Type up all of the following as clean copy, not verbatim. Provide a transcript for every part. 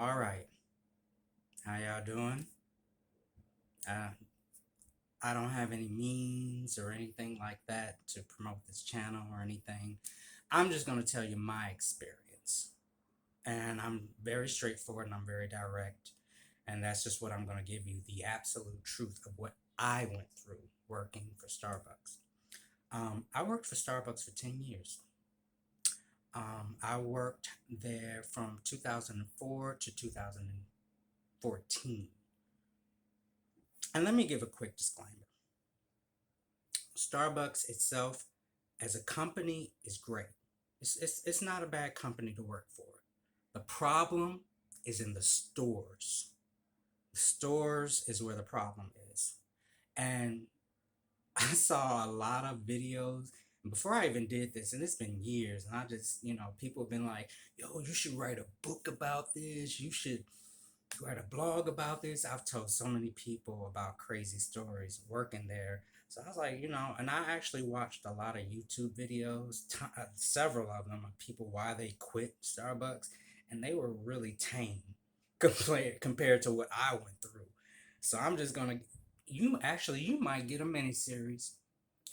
All right. How y'all doing? Uh, I don't have any means or anything like that to promote this channel or anything. I'm just going to tell you my experience. And I'm very straightforward and I'm very direct. And that's just what I'm going to give you the absolute truth of what I went through working for Starbucks. I worked for Starbucks for 10 years. I worked there from 2004 to 2014. And let me give a quick disclaimer. Starbucks itself as a company is great. It's not a bad company to work for. The problem is in the stores. The stores is where the problem is. And I saw a lot of videos before I even did this, and it's been years, and I just, people have been like, yo, you should write a book about this. You should write a blog about this. I've told so many people about crazy stories working there. So I was like, and I actually watched a lot of YouTube videos, several of them, of people why they quit Starbucks, and they were really tame compared to what I went through. So I'm just gonna, you might get a mini series.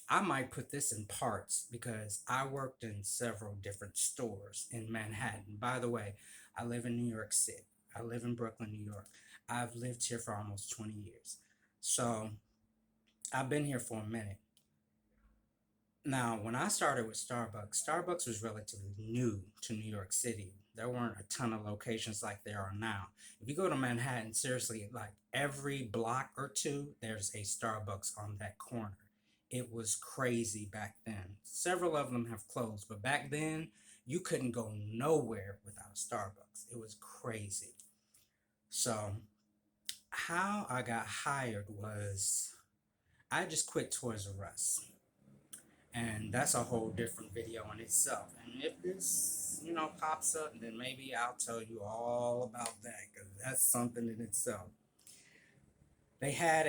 I might put this in parts because I worked in several different stores in Manhattan. By the way, I live in New York City. I live in Brooklyn, New York. I've lived here for almost 20 years. So I've been here for a minute. Now, when I started with Starbucks, Starbucks was relatively new to New York City. There weren't a ton of locations like there are now. If you go to Manhattan, seriously, like every block or two, there's a Starbucks on that corner. It was crazy back then. Several of them have closed, but back then, you couldn't go nowhere without a Starbucks. It was crazy. So, how I got hired was I just quit Toys R Us, and that's a whole different video in itself. And if this, pops up, then maybe I'll tell you all about that because that's something in itself. They had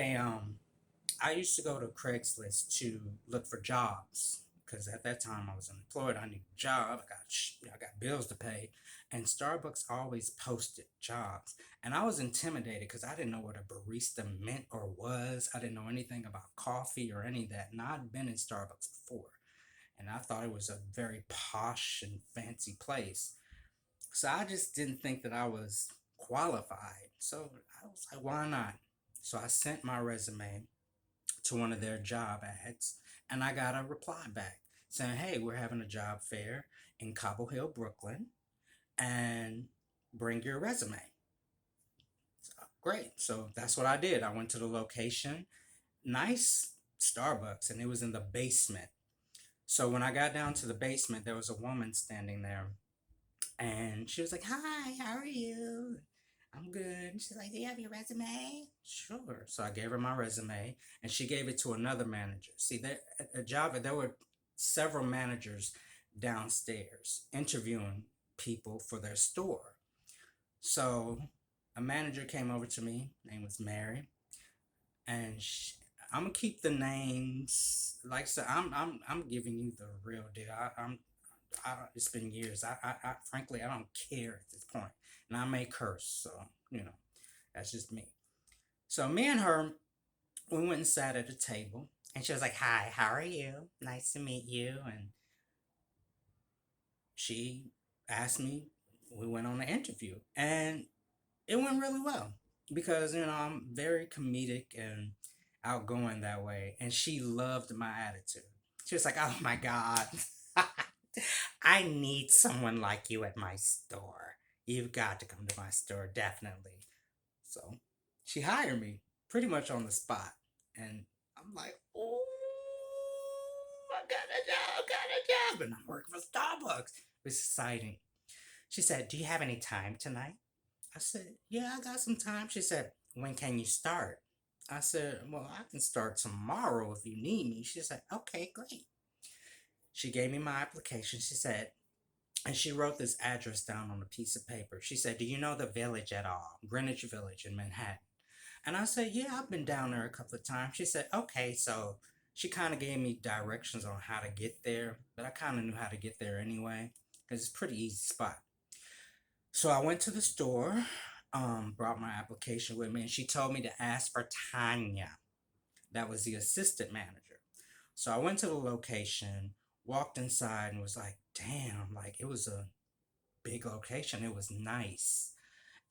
I used to go to Craigslist to look for jobs because at that time I was unemployed. I needed a job. I got bills to pay, and Starbucks always posted jobs. And I was intimidated because I didn't know what a barista meant or was. I didn't know anything about coffee or any of that. And I'd been in Starbucks before, and I thought it was a very posh and fancy place. So I just didn't think that I was qualified. So I was like, why not? So I sent my resume to one of their job ads, and I got a reply back saying, "Hey, we're having a job fair in Cobble Hill, Brooklyn, and bring your resume." So, great. So that's what I did. I went to the location, nice Starbucks, and it was in the basement. So when I got down to the basement, there was a woman standing there, and she was like, "Hi, how are you?" "I'm good." She's like, "Do you have your resume?" "Sure." So I gave her my resume, and she gave it to another manager. See, there at a job, there were several managers downstairs interviewing people for their store. So a manager came over to me. Name was Mary, and I'm gonna keep the names. Like I said, I'm giving you the real deal. It's been years. I frankly, I don't care at this point, and I may curse. So you know, that's just me. So me and her, we went and sat at a table, and she was like, "Hi, how are you? Nice to meet you." And she asked me. We went on an interview, and it went really well because I'm very comedic and outgoing that way, and she loved my attitude. She was like, "Oh my god." I need someone like you at my store. You've got to come to my store, definitely. So she hired me pretty much on the spot. And I'm like, oh, I got a job. And I'm working for Starbucks. It was exciting. She said, "Do you have any time tonight?" I said, "Yeah, I got some time." She said, "When can you start?" I said, "Well, I can start tomorrow if you need me." She said, "Okay, great." She gave me my application. She said, and she wrote this address down on a piece of paper. She said, "Do you know the village at all? Greenwich Village in Manhattan." And I said, "Yeah, I've been down there a couple of times." She said, "Okay." So she kind of gave me directions on how to get there, but I kind of knew how to get there anyway because it's a pretty easy spot. So I went to the store. brought my application with me, and she told me to ask for Tanya. That was the assistant manager. So I went to the location, walked inside, and was like, damn, like it was a big location. It was nice.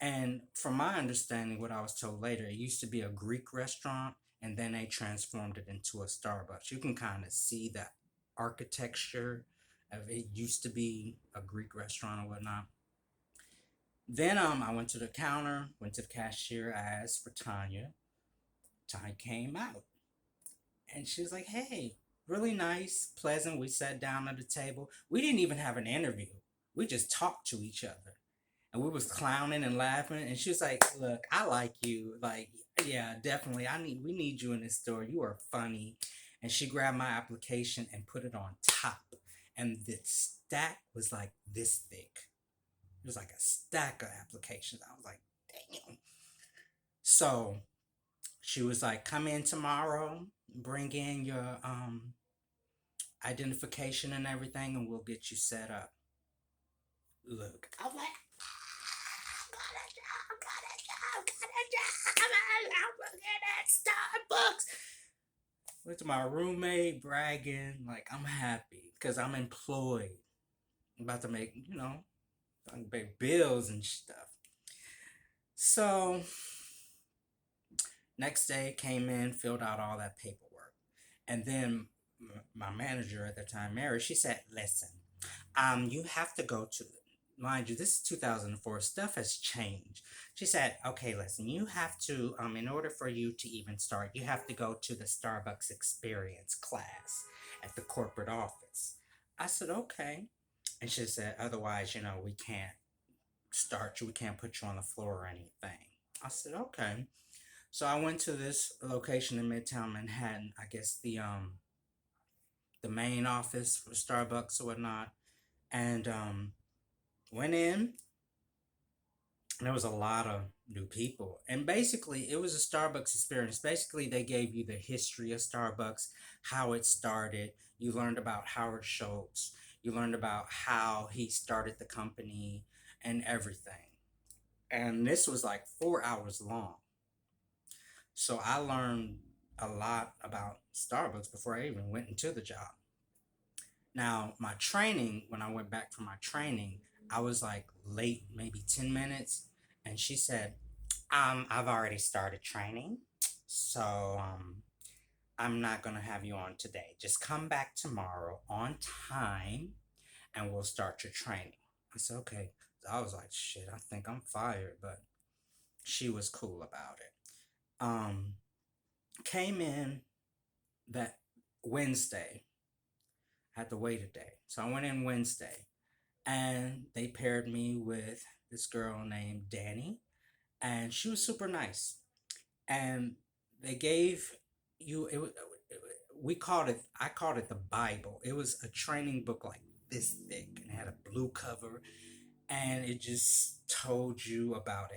And from my understanding, what I was told later, it used to be a Greek restaurant and then they transformed it into a Starbucks. You can kind of see the architecture of it used to be a Greek restaurant or whatnot. Then I went to the counter, went to the cashier, I asked for Tanya. Tanya came out and she was like, hey, really nice, pleasant. We sat down at the table. We didn't even have an interview. We just talked to each other. And we was clowning and laughing. And she was like, look, I like you. Like, yeah, definitely. We need you in this store. You are funny. And she grabbed my application and put it on top. And the stack was like this thick. It was like a stack of applications. I was like, damn. So she was like, come in tomorrow, bring in your identification and everything, and we'll get you set up. Look, I was like, I'm working at Starbucks. Went to my roommate bragging, like I'm happy because I'm employed. I'm about to make, I can pay bills and stuff. So next day came in, filled out all that paperwork. And then my manager at the time, Mary, she said, listen, you have to go to, mind you, this is 2004, stuff has changed. She said, okay, listen, you have to, in order for you to even start, you have to go to the Starbucks experience class at the corporate office. I said, okay. And she said, otherwise, we can't start you, we can't put you on the floor or anything. I said, okay. So I went to this location in Midtown Manhattan, I guess the main office for Starbucks or whatnot, and went in. And there was a lot of new people, and basically it was a Starbucks experience. Basically, they gave you the history of Starbucks, how it started. You learned about Howard Schultz. You learned about how he started the company and everything. And this was like 4 hours long. So I learned a lot about Starbucks before I even went into the job. Now, my training, when I went back for my training, I was like late, maybe 10 minutes. And she said, I've already started training. So I'm not going to have you on today. Just come back tomorrow on time and we'll start your training. I said, okay. So I was like, shit, I think I'm fired. But she was cool about it. Um, Came in that Wednesday, had to wait a day. So I went in Wednesday and they paired me with this girl named Danny, and she was super nice. And they gave you we called it I called it the Bible. It was a training book like this thick and it had a blue cover, and it just told you about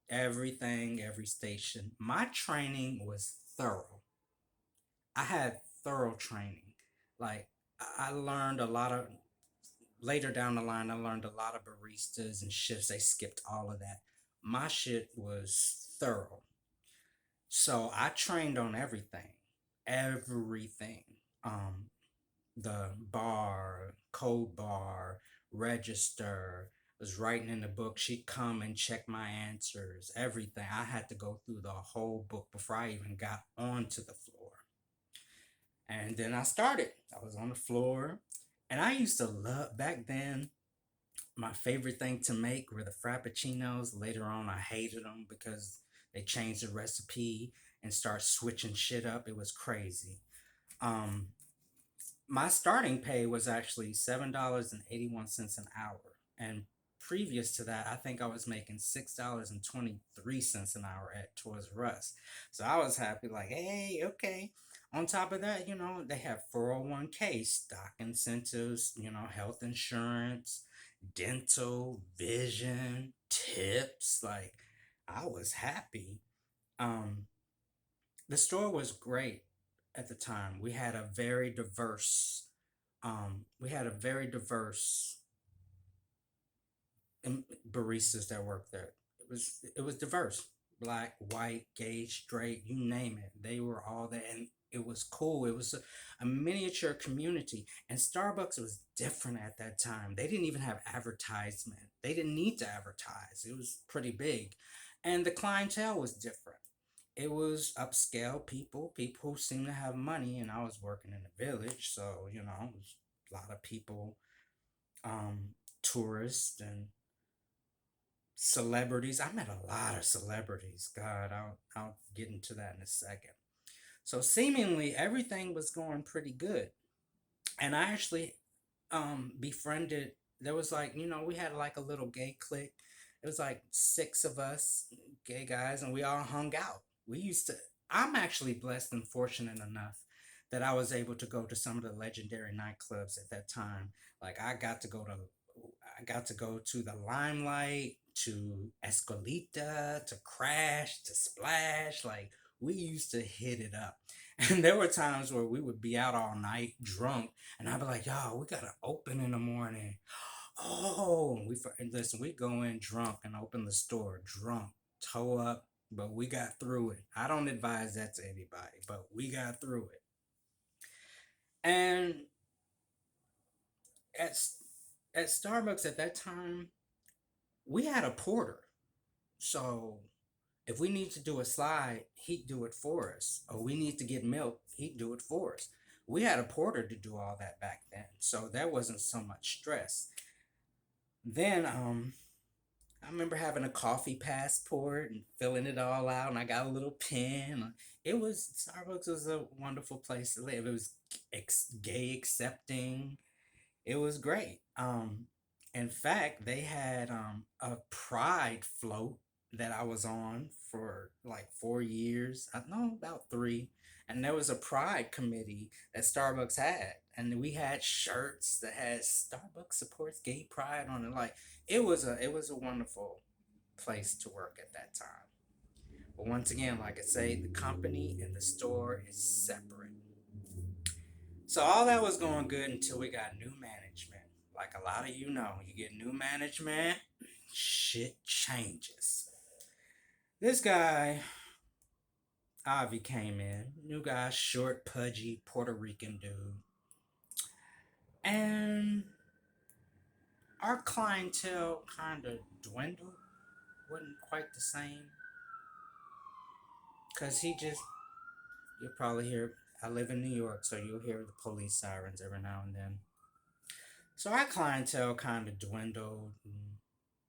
everything, every station. My training was thorough. I had thorough training. Like I learned a lot of later down the line. I learned a lot of baristas and shifts. They skipped all of that. My shit was thorough. So I trained on everything. Um, the bar, code bar, register. Was writing in the book. She'd come and check my answers, everything. I had to go through the whole book before I even got onto the floor. And then I started. I was on the floor. And I used to love, back then, my favorite thing to make were the Frappuccinos. Later on, I hated them because they changed the recipe and start switching shit up. It was crazy. Um, my starting pay was actually $7.81 an hour. And previous to that, I think I was making $6.23 an hour at Toys R Us. So I was happy, like, hey, okay. On top of that, they have 401k, stock incentives, health insurance, dental, vision, tips. Like, I was happy. Um, the store was great at the time. We had a very diverse baristas that worked there. it was diverse. Black, white, gay, straight, you name it. They were all there, and it was cool. It was a miniature community, and Starbucks was different at that time. They didn't even have advertisement. They didn't need to advertise. It was pretty big, and the clientele was different. It was upscale people, people who seemed to have money, and I was working in a village, so it was a lot of people, tourists and celebrities. I met a lot of celebrities. God, I'll get into that in a second. So seemingly everything was going pretty good, and I actually befriended. There was like we had like a little gay clique. It was like six of us gay guys, and we all hung out. We used to. I'm actually blessed and fortunate enough that I was able to go to some of the legendary nightclubs at that time. Like I got to go to the Limelight, to Escolita, to Crash, to Splash. Like we used to hit it up. And there were times where we would be out all night drunk, and I'd be like, "Yo, we gotta open in the morning." Oh, and listen, we go in drunk and open the store drunk, toe up, but we got through it. I don't advise that to anybody, but we got through it. And at at Starbucks at that time, we had a porter. So if we need to do a slide, he'd do it for us. Or we need to get milk, he'd do it for us. We had a porter to do all that back then. So there wasn't so much stress. Then I remember having a coffee passport and filling it all out, and I got a little pen. Starbucks was a wonderful place to live. It was gay accepting. It was great. In fact, they had a pride float that I was on for like 4 years. I know about three. And there was a pride committee that Starbucks had. And we had shirts that had Starbucks supports gay pride on it. Like it was a wonderful place to work at that time. But once again, like I say, the company and the store is separate. So all that was going good until we got new management. Like a lot of you get new management, shit changes. This guy, Avi, came in. New guy, short, pudgy, Puerto Rican dude. And our clientele kind of dwindled. Wasn't quite the same. Because you'll probably hear, I live in New York, so you'll hear the police sirens every now and then. So our clientele kind of dwindled and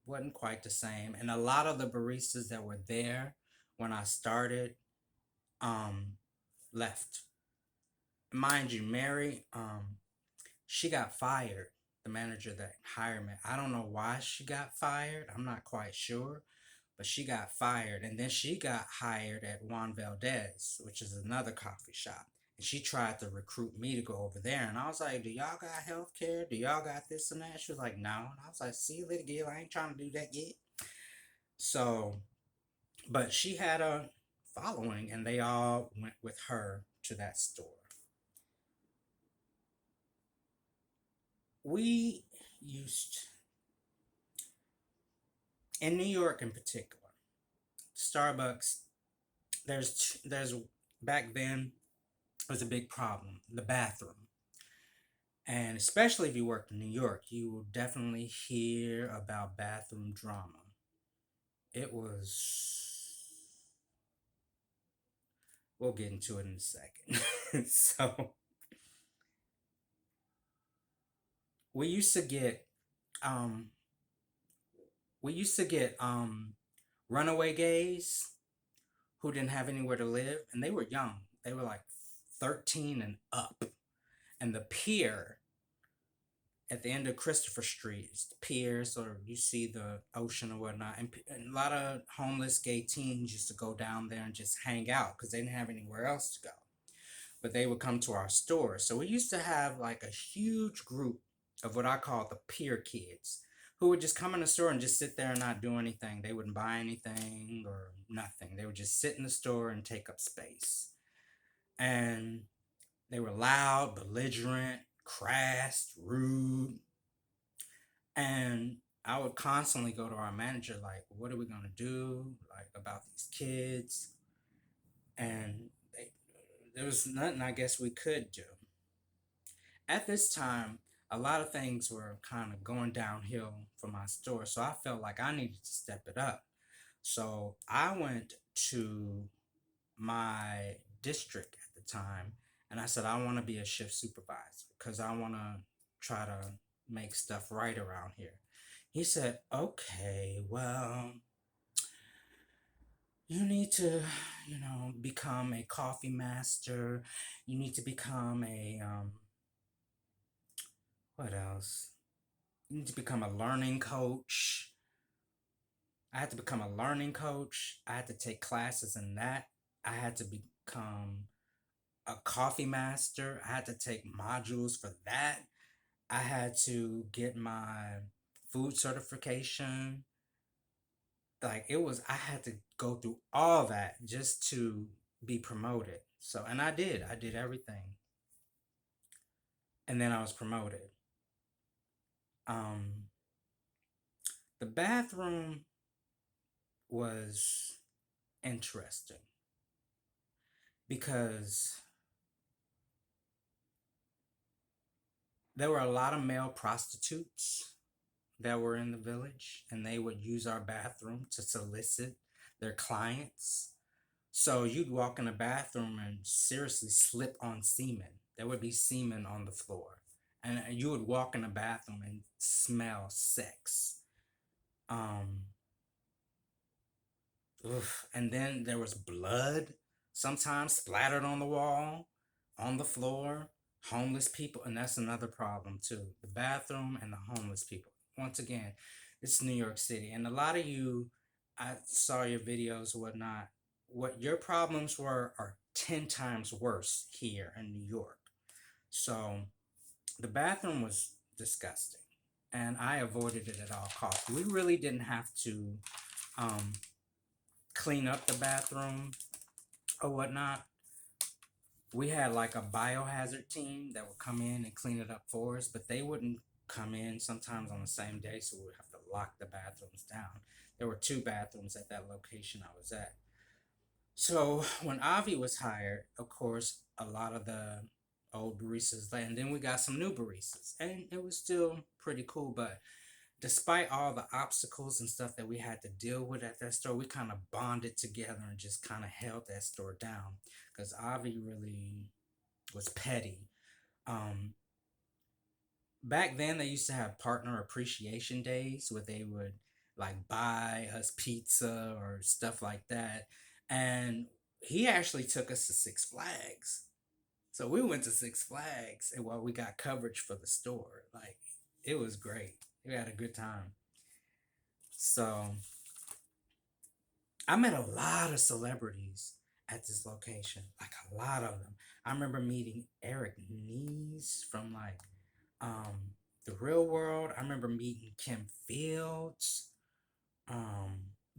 wasn't quite the same. And a lot of the baristas that were there when I started um, left. Mind you, Mary, she got fired. The manager that hired me. I don't know why she got fired. I'm not quite sure, but she got fired, and then she got hired at Juan Valdez, which is another coffee shop. And she tried to recruit me to go over there, and I was like, "Do y'all got health care? Do y'all got this and that?" She was like, "No," and I was like, "See you later, Gil. I ain't trying to do that yet." So, but she had a following, and they all went with her to that store. We used in New York, in particular, Starbucks. There's back then was a big problem, the bathroom. And especially if you worked in New York, you will definitely hear about bathroom drama. It was, we'll get into it in a second. So we used to get, um, we used to get runaway gays who didn't have anywhere to live, and they were young. They were like 13 and up. And the pier at the end of Christopher Street, it's the pier, so you see the ocean or whatnot. And a lot of homeless gay teens used to go down there and just hang out because they didn't have anywhere else to go. But they would come to our store. So we used to have like a huge group of what I call the pier kids who would just come in the store and just sit there and not do anything. They wouldn't buy anything or nothing. They would just sit in the store and take up space. And they were loud, belligerent, crass, rude. And I would constantly go to our manager, like, what are we gonna do, like, about these kids? And there was nothing I guess we could do. At this time, a lot of things were kind of going downhill for my store, so I felt like I needed to step it up. So I went to my district at the time and I said, I want to be a shift supervisor because I want to try to make stuff right around here. He said, okay, well, you need to, become a coffee master. You need to become what else? You need to become a learning coach. I had to become a learning coach. I had to take classes in that. I had to become a coffee master. I had to take modules for that. I had to get my food certification. Like I had to go through all that just to be promoted. So, and I did. I did everything. And then I was promoted. Um, the bathroom was interesting because there were a lot of male prostitutes that were in the village, and they would use our bathroom to solicit their clients. So you'd walk in the bathroom and seriously slip on semen. There would be semen on the floor. And you would walk in the bathroom and smell sex. Um, Oof. And then there was blood sometimes splattered on the wall, on the floor, homeless people, and that's another problem too. The bathroom and the homeless people. Once again, it's New York City, and a lot of you, I saw your videos or whatnot. What your problems were are 10 times worse here in New York. So the bathroom was disgusting, and I avoided it at all costs. We really didn't have to um, clean up the bathroom or whatnot. We had like a biohazard team that would come in and clean it up for us, but they wouldn't come in sometimes on the same day, so we would have to lock the bathrooms down. There were two bathrooms at that location I was at. So when Avi was hired, of course, a lot of the old baristas, and then we got some new baristas, and it was still pretty cool. But despite all the obstacles and stuff that we had to deal with at that store, we kind of bonded together and just kind of held that store down because Avi really was petty. Um, Back then, they used to have partner appreciation days where they would like buy us pizza or stuff like that. And he actually took us to Six Flags. So we went to Six Flags and while we got coverage for the store, like it was great. We had a good time. So I met a lot of celebrities at this location, like a lot of them. I remember meeting Eric Nies from like um, The Real World. I remember meeting Kim Fields,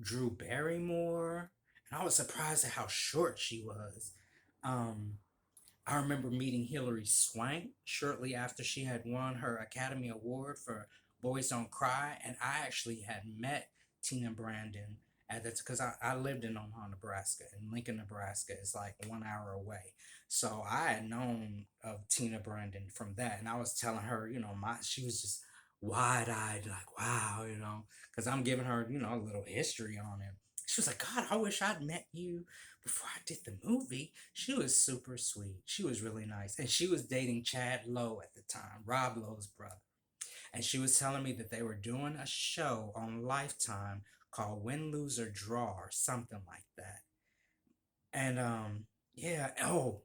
Drew Barrymore, and I was surprised at how short she was. Um, I remember meeting Hilary Swank shortly after she had won her Academy Award for Boys Don't Cry, and I actually had met Tina Brandon at that because I lived in Omaha, Nebraska, and Lincoln, Nebraska is like 1 hour away. So I had known of Tina Brandon from that, and I was telling her, she was just wide eyed, like, wow, because I'm giving her, a little history on it. She was like, God, I wish I'd met you before I did the movie. She was super sweet. She was really nice. And she was dating Chad Lowe at the time, Rob Lowe's brother. And she was telling me that they were doing a show on Lifetime called Win, Lose, or Draw or something like that. And yeah, oh,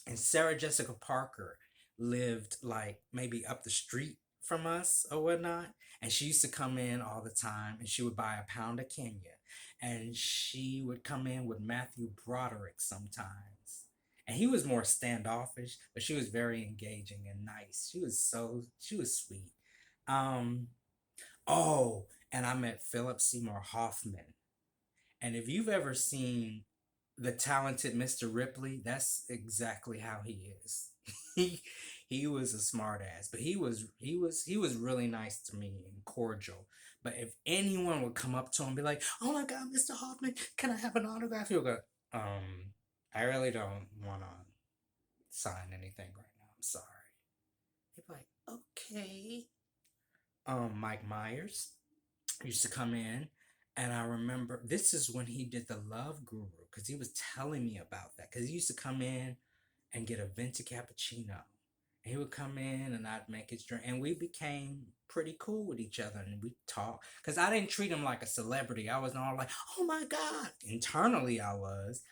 and Sarah Jessica Parker lived like maybe up the street from us or whatnot. And she used to come in all the time and she would buy a pound of Kenya. And she would come in with Matthew Broderick sometimes. And he was more standoffish, but she was very engaging and nice. She was sweet. Um, oh, and I met Philip Seymour Hoffman. And if you've ever seen the talented Mr. Ripley, that's exactly how he is. he He was a smart ass, but he was really nice to me and cordial. But if anyone would come up to him and be like, "Oh my God, Mr. Hoffman, can I have an autograph?" He'll go, I really don't want to sign anything right now. I'm sorry." He'd be like, "Okay." Mike Myers used to come in, and I remember this is when he did the Love Guru, because he was telling me about that, because he used to come in and get a venti cappuccino. And he would come in and I'd make his drink, and we became pretty cool with each other, and we talked, because I didn't treat him like a celebrity. I wasn't all like, "Oh my God." Internally I was,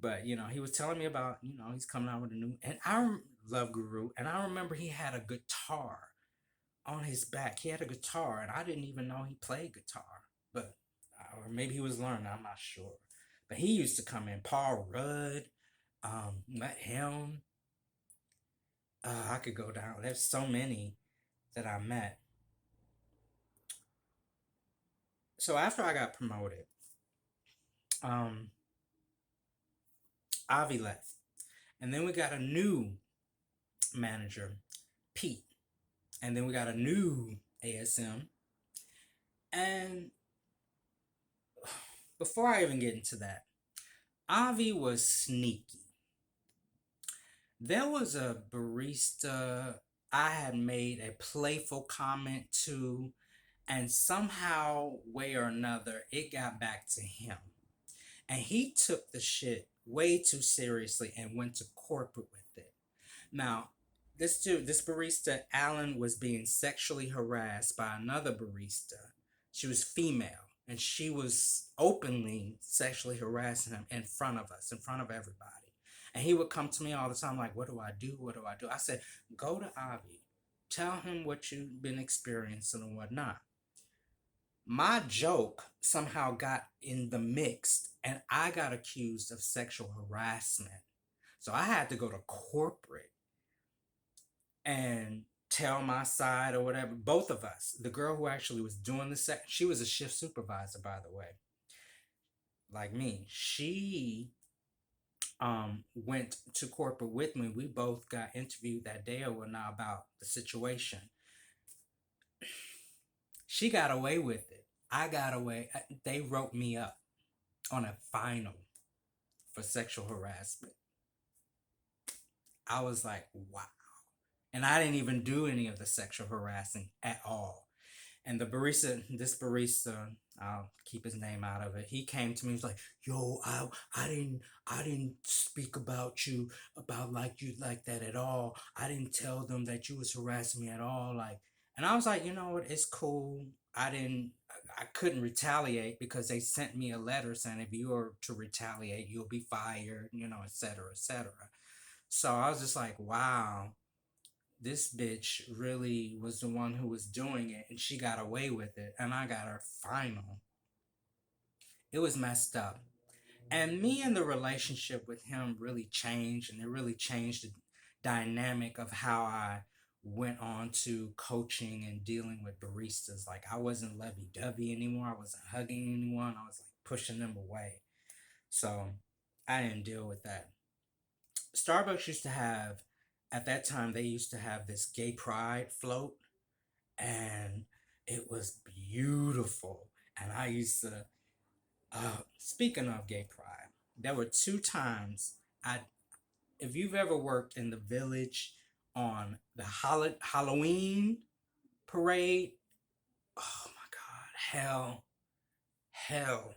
but he was telling me about, he's coming out with a new, and Love Guru, and I remember he had a guitar on his back. He had a guitar, and I didn't even know he played guitar, but or maybe he was learning. I'm not sure. But he used to come in. Paul Rudd, met him. I could go down. There's so many that I met. So after I got promoted, um, Avi left, and then we got a new manager, Pete, and then we got a new ASM. And before I even get into that, Avi was sneaky. There was a barista I had made a playful comment to, and somehow, way or another, it got back to him. And he took the shit way too seriously and went to corporate with it. Now, this barista, Alan, was being sexually harassed by another barista. She was female, and she was openly sexually harassing him in front of us, in front of everybody. And he would come to me all the time, like, "What do I do? What do I do?" I said, "Go to Avi. Tell him what you've been experiencing and whatnot." My joke somehow got in the mix, and I got accused of sexual harassment. So I had to go to corporate and tell my side or whatever. Both of us. The girl who actually was doing the sex, she was a shift supervisor, by the way, like me. She went to corporate with me. We both got interviewed that day or whatnot about the situation. She got away with it. I got away. They wrote me up on a final for sexual harassment. I was like, wow. And I didn't even do any of the sexual harassing at all. And this barista, I'll keep his name out of it. He came to me. He was like, "Yo, I didn't speak about you about like you like that at all. I didn't tell them that you was harassing me at all." Like, and I was like, "You know what? It's cool. I couldn't retaliate because they sent me a letter saying if you were to retaliate, you'll be fired, et cetera, et cetera." So I was just like, wow, this bitch really was the one who was doing it, and she got away with it, and I got her final. It was messed up. And me and the relationship with him really changed, and it really changed the dynamic of how I went on to coaching and dealing with baristas. Like, I wasn't lovey-dovey anymore. I wasn't hugging anyone. I was like pushing them away. So I didn't deal with that. Starbucks used to have, at that time, they used to have this gay pride float, and it was beautiful. And I used to, speaking of gay pride, there were two times I, if you've ever worked in the village on the Halloween parade, oh my God, hell.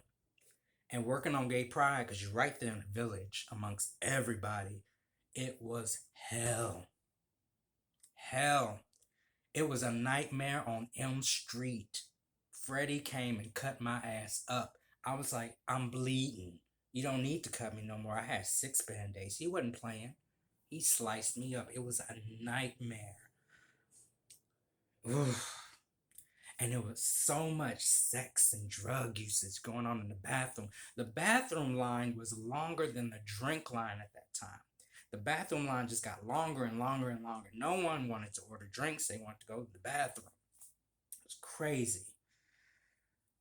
And working on gay pride, because you're right there in the village amongst everybody, it was hell. Hell. It was a nightmare on Elm Street. Freddie came and cut my ass up. I was like, "I'm bleeding. You don't need to cut me no more." I had 6 band-aids. He wasn't playing. He sliced me up. It was a nightmare. And there was so much sex and drug usage going on in the bathroom. The bathroom line was longer than the drink line at that time. The bathroom line just got longer and longer and longer. No one wanted to order drinks. They wanted to go to the bathroom. It was crazy.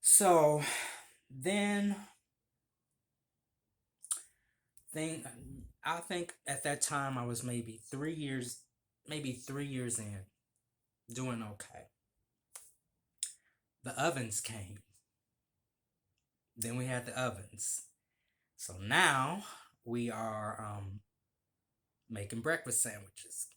So then I think at that time I was maybe 3 years maybe 3 years in, doing okay. The ovens came. Then we had the ovens. So now we are making breakfast sandwiches.